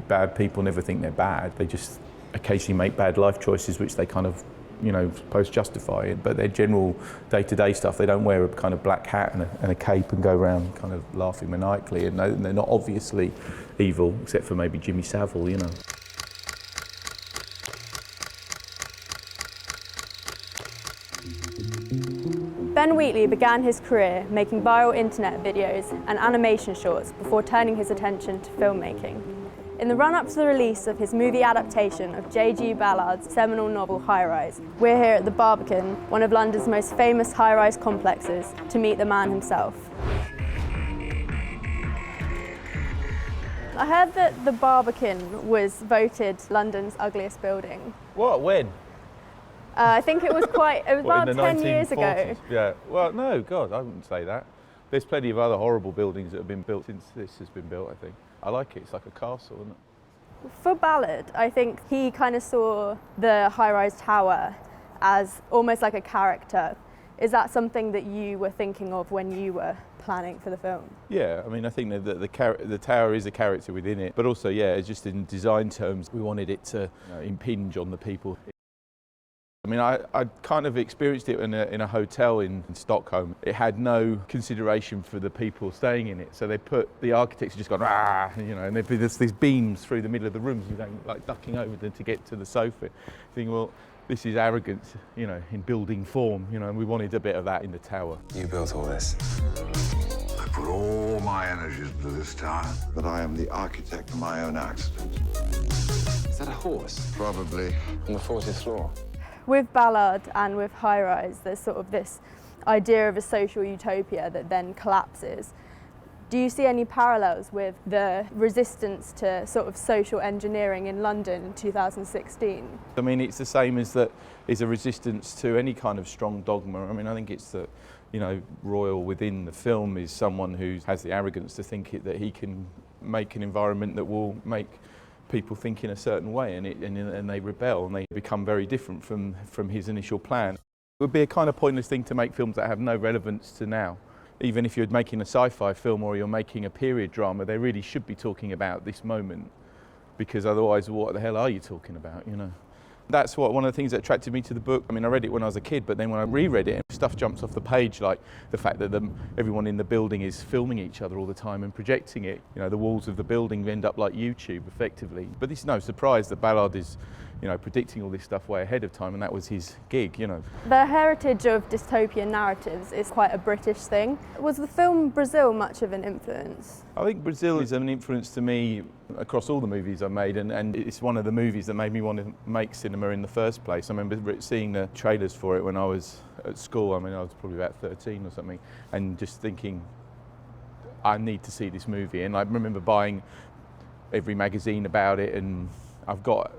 bad people never think they're bad. They just occasionally make bad life choices which they kind of, you know, suppose justify it. But their general day-to-day stuff, they don't wear a kind of black hat and a cape and go around kind of laughing maniacally. And they're not obviously evil, except for maybe Jimmy Savile, you know. Ben Uitli began his career making viral internet videos and animation shorts before turning his attention to filmmaking. In the run-up to the release of his movie adaptation of J.G. Ballard's seminal novel High Rise, we're here at the Barbican, one of London's most famous high-rise complexes, to meet the man himself. I heard that the Barbican was voted London's ugliest building. What? When? I think it was about 10 years ago. Yeah, well, no, God, I wouldn't say that. There's plenty of other horrible buildings that have been built since this has been built, I think. I like it, it's like a castle, isn't it? For Ballard, I think he kind of saw the high-rise tower as almost like a character. Is that something that you were thinking of when you were planning for the film? Yeah, I mean, I think that the tower is a character within it, but also, yeah, just in design terms, we wanted it to impinge on the people. I mean, I kind of experienced it in a hotel in Stockholm. It had no consideration for the people staying in it. So they put, the architects just gone, ah, you know, and there'd be these beams through the middle of the rooms, you know, like ducking over them to get to the sofa. Thinking, well, this is arrogance, you know, in building form, you know, and we wanted a bit of that in the tower. You built all this. I put all my energies into this tower, but I am the architect of my own accident. Is that a horse? Probably. On the 40th floor? With Ballard and with High Rise, there's sort of this idea of a social utopia that then collapses. Do you see any parallels with the resistance to sort of social engineering in London in 2016? I mean, it's the same as that is a resistance to any kind of strong dogma. I mean, I think it's that, you know, Royal within the film is someone who has the arrogance to think that he can make an environment that will make people think in a certain way, and they rebel and they become very different from his initial plan. It would be a kind of pointless thing to make films that have no relevance to now. Even if you're making a sci-fi film or you're making a period drama, they really should be talking about this moment, because otherwise what the hell are you talking about, you know? That's one of the things that attracted me to the book. I mean, I read it when I was a kid, but then when I reread it, stuff jumps off the page, like the fact that everyone in the building is filming each other all the time and projecting it. You know, the walls of the building end up like YouTube, effectively. But it's no surprise that Ballard is, you know, predicting all this stuff way ahead of time, and that was his gig, you know. The heritage of dystopian narratives is quite a British thing. Was the film Brazil much of an influence? I think Brazil is an influence to me across all the movies I made, and it's one of the movies that made me want to make cinema in the first place. I remember seeing the trailers for it when I was at school. I mean, I was probably about 13 or something, and just thinking, I need to see this movie. And I remember buying every magazine about it, and I've got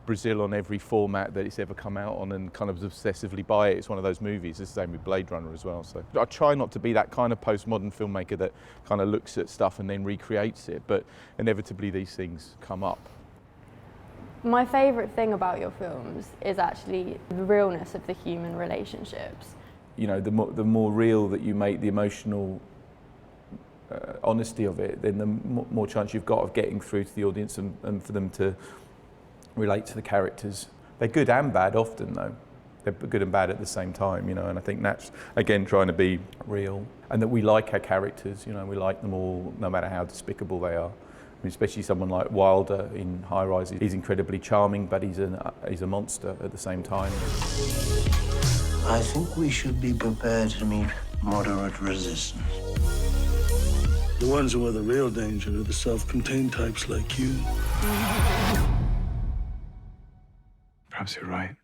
Brazil on every format that it's ever come out on, and kind of obsessively buy it. It's one of those movies. It's the same with Blade Runner as well. So I try not to be that kind of postmodern filmmaker that kind of looks at stuff and then recreates it, but inevitably these things come up. My favourite thing about your films is actually the realness of the human relationships. You know, the more real that you make the emotional honesty of it, then the more chance you've got of getting through to the audience and for them to relate to the characters. They're good and bad often, though. They're good and bad at the same time, you know, and I think that's, again, trying to be real, and that we like our characters, you know, we like them all, no matter how despicable they are. I mean, especially someone like Wilder in High Rise. He's incredibly charming, but he's a monster at the same time. I think we should be prepared to meet moderate resistance. The ones who are the real danger are the self-contained types like you. Perhaps you're right.